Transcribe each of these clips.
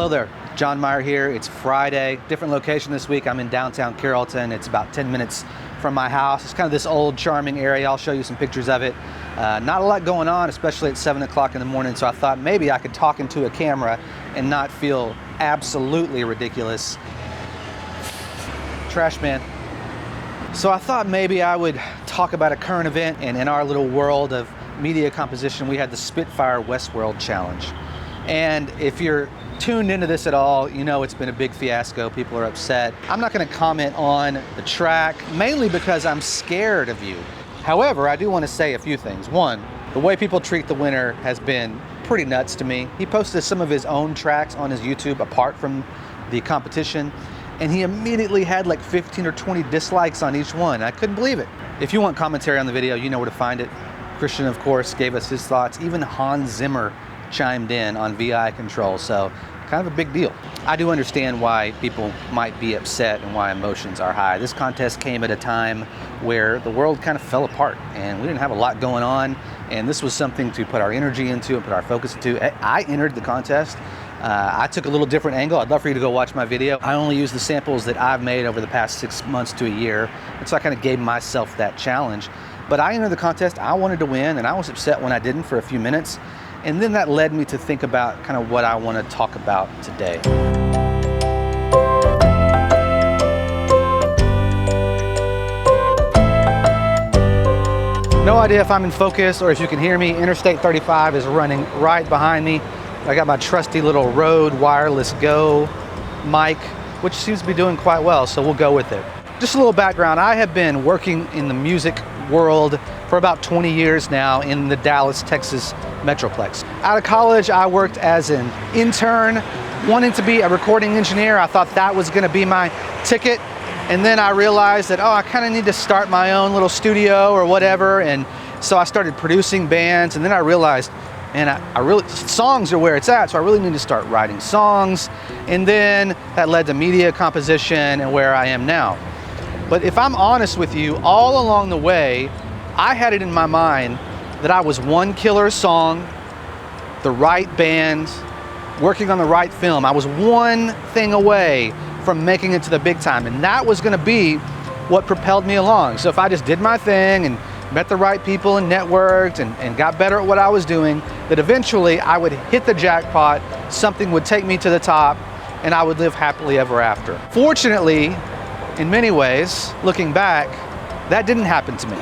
there, John Meyer here. It's Friday, different location this week. I'm in downtown Carrollton. It's about 10 minutes from my house. It's kind of this old charming area. I'll show you some pictures of it. Not a lot going on, especially at 7 o'clock in the morning, so I thought maybe I could talk into a camera and not feel absolutely ridiculous. Trash man. So I thought maybe I would talk about a current event, and in our little world of media composition, we had the Spitfire Westworld Challenge. And if you're tuned into this at all, you know it's been a big fiasco. People are upset. I'm not going to comment on the track, mainly because I'm scared of you. However, I do want to say a few things. One, the way people treat the winner has been pretty nuts to me. He posted some of his own tracks on his YouTube apart from the competition, and he immediately had like 15 or 20 dislikes on each one. I couldn't believe it. If you want commentary on the video, you know where to find it. Christian, of course, gave us his thoughts. Even Hans Zimmer chimed in on VI control, so kind of a big deal. I do understand why people might be upset and why emotions are high. This contest came at a time where the world kind of fell apart and we didn't have a lot going on, and this was something to put our energy into and put our focus into. I entered the contest. I took a little different angle. I'd love for you to go watch my video. I only used the samples that I've made over the past 6 months to a year, and so I kind of gave myself that challenge. But I entered the contest, I wanted to win, and I was upset when I didn't for a few minutes. And then that led me to think about kind of what I want to talk about today. No idea if I'm in focus or if you can hear me. Interstate 35 is running right behind me. I got my trusty little Rode Wireless Go mic, which seems to be doing quite well, so we'll go with it. Just a little background. I have been working in the music world for about 20 years now in the Dallas, Texas Metroplex. Out of college, I worked as an intern, wanting to be a recording engineer. I thought that was gonna be my ticket. And then I realized that, I kind of need to start my own little studio or whatever. And so I started producing bands, and then I realized, man, I really, songs are where it's at, so I really need to start writing songs. And then that led to media composition and where I am now. But if I'm honest with you, all along the way, I had it in my mind that I was one killer song, the right band, working on the right film. I was one thing away from making it to the big time, and that was gonna be what propelled me along. So if I just did my thing and met the right people and networked and got better at what I was doing, that eventually I would hit the jackpot, something would take me to the top, and I would live happily ever after. Fortunately, in many ways, looking back, that didn't happen to me.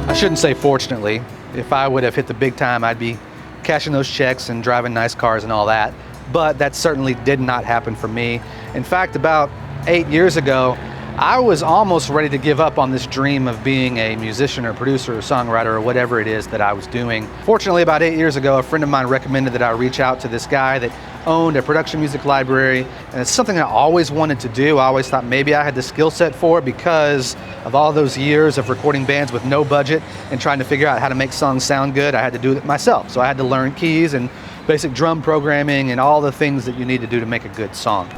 I shouldn't say fortunately. If I would have hit the big time, I'd be cashing those checks and driving nice cars and all that. But that certainly did not happen for me. In fact, about 8 years ago, I was almost ready to give up on this dream of being a musician or producer or songwriter or whatever it is that I was doing. Fortunately, about 8 years ago, a friend of mine recommended that I reach out to this guy that owned a production music library, and it's something I always wanted to do. I always thought maybe I had the skill set for it because of all those years of recording bands with no budget and trying to figure out how to make songs sound good. I had to do it myself, so I had to learn keys and basic drum programming and all the things that you need to do to make a good song.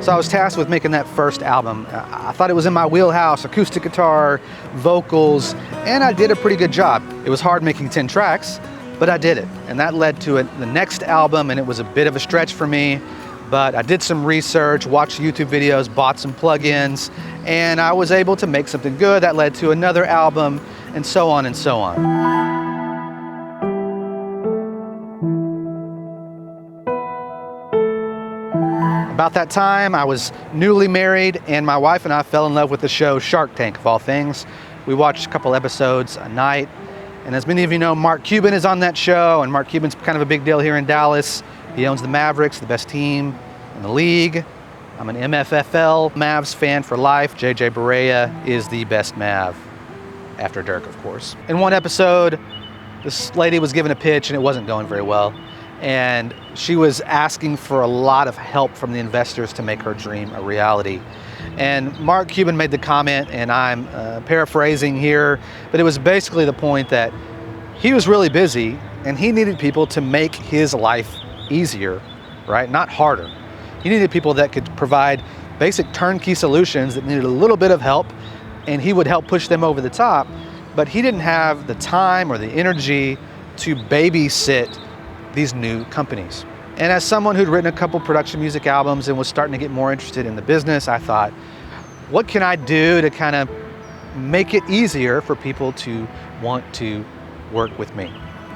So I was tasked with making that first album. I thought it was in my wheelhouse, acoustic guitar, vocals, and I did a pretty good job. It was hard making 10 tracks, but I did it. And that led to the next album, and it was a bit of a stretch for me, but I did some research, watched YouTube videos, bought some plugins, and I was able to make something good. That led to another album, and so on and so on. About that time, I was newly married, and my wife and I fell in love with the show Shark Tank, of all things. We watched a couple episodes a night, and as many of you know, Mark Cuban is on that show, and Mark Cuban's kind of a big deal here in Dallas. He owns the Mavericks, the best team in the league. I'm an MFFL Mavs fan for life. JJ Barea is the best Mav, after Dirk, of course. In one episode, this lady was given a pitch, and it wasn't going very well. And she was asking for a lot of help from the investors to make her dream a reality. And Mark Cuban made the comment, and I'm paraphrasing here, but it was basically the point that he was really busy and he needed people to make his life easier, right? Not harder. He needed people that could provide basic turnkey solutions that needed a little bit of help, and he would help push them over the top, but he didn't have the time or the energy to babysit these new companies. And as someone who'd written a couple production music albums and was starting to get more interested in the business, I thought, what can I do to kind of make it easier for people to want to work with me?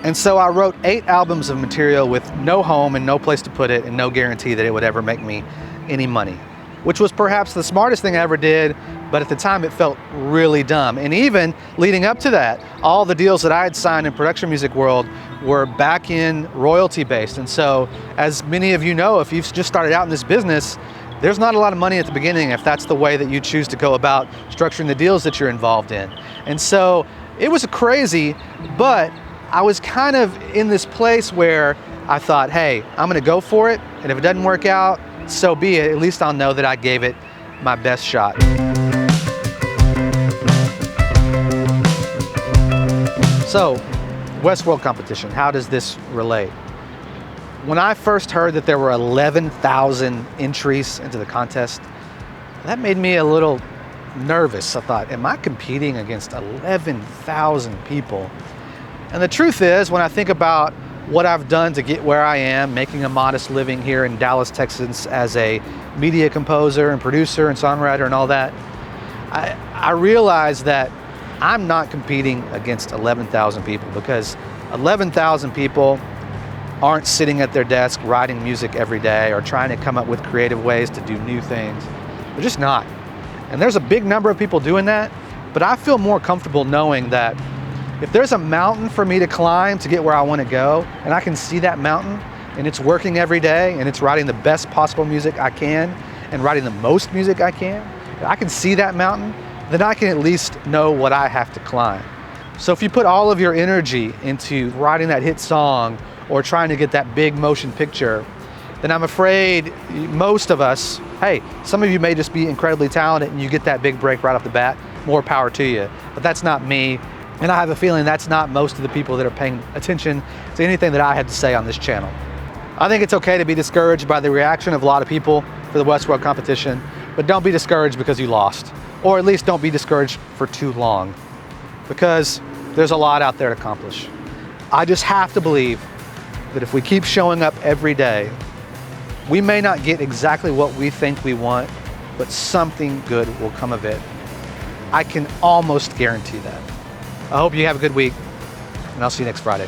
And so I wrote 8 albums of material with no home and no place to put it and no guarantee that it would ever make me any money, which was perhaps the smartest thing I ever did, but at the time it felt really dumb. And even leading up to that, all the deals that I had signed in production music world were back in royalty based. And so, as many of you know, if you've just started out in this business, there's not a lot of money at the beginning if that's the way that you choose to go about structuring the deals that you're involved in. And so it was crazy, but I was kind of in this place where I thought, hey, I'm gonna go for it, and if it doesn't work out, so be it. At least I'll know that I gave it my best shot. So, Westworld Competition, how does this relate? When I first heard that there were 11,000 entries into the contest, that made me a little nervous. I thought, am I competing against 11,000 people? And the truth is, when I think about what I've done to get where I am, making a modest living here in Dallas, Texas as a media composer and producer and songwriter and all that, I realize that I'm not competing against 11,000 people, because 11,000 people aren't sitting at their desk writing music every day or trying to come up with creative ways to do new things. They're just not. And there's a big number of people doing that, but I feel more comfortable knowing that if there's a mountain for me to climb to get where I want to go, and I can see that mountain, and it's working every day, and it's writing the best possible music I can, and writing the most music I can see that mountain, then I can at least know what I have to climb. So if you put all of your energy into writing that hit song or trying to get that big motion picture, then I'm afraid most of us, hey, some of you may just be incredibly talented and you get that big break right off the bat, more power to you. But that's not me, and I have a feeling that's not most of the people that are paying attention to anything that I had to say on this channel. I think it's okay to be discouraged by the reaction of a lot of people for the Westworld competition, but don't be discouraged because you lost. Or at least don't be discouraged for too long, because there's a lot out there to accomplish. I just have to believe that if we keep showing up every day, we may not get exactly what we think we want, but something good will come of it. I can almost guarantee that. I hope you have a good week, and I'll see you next Friday.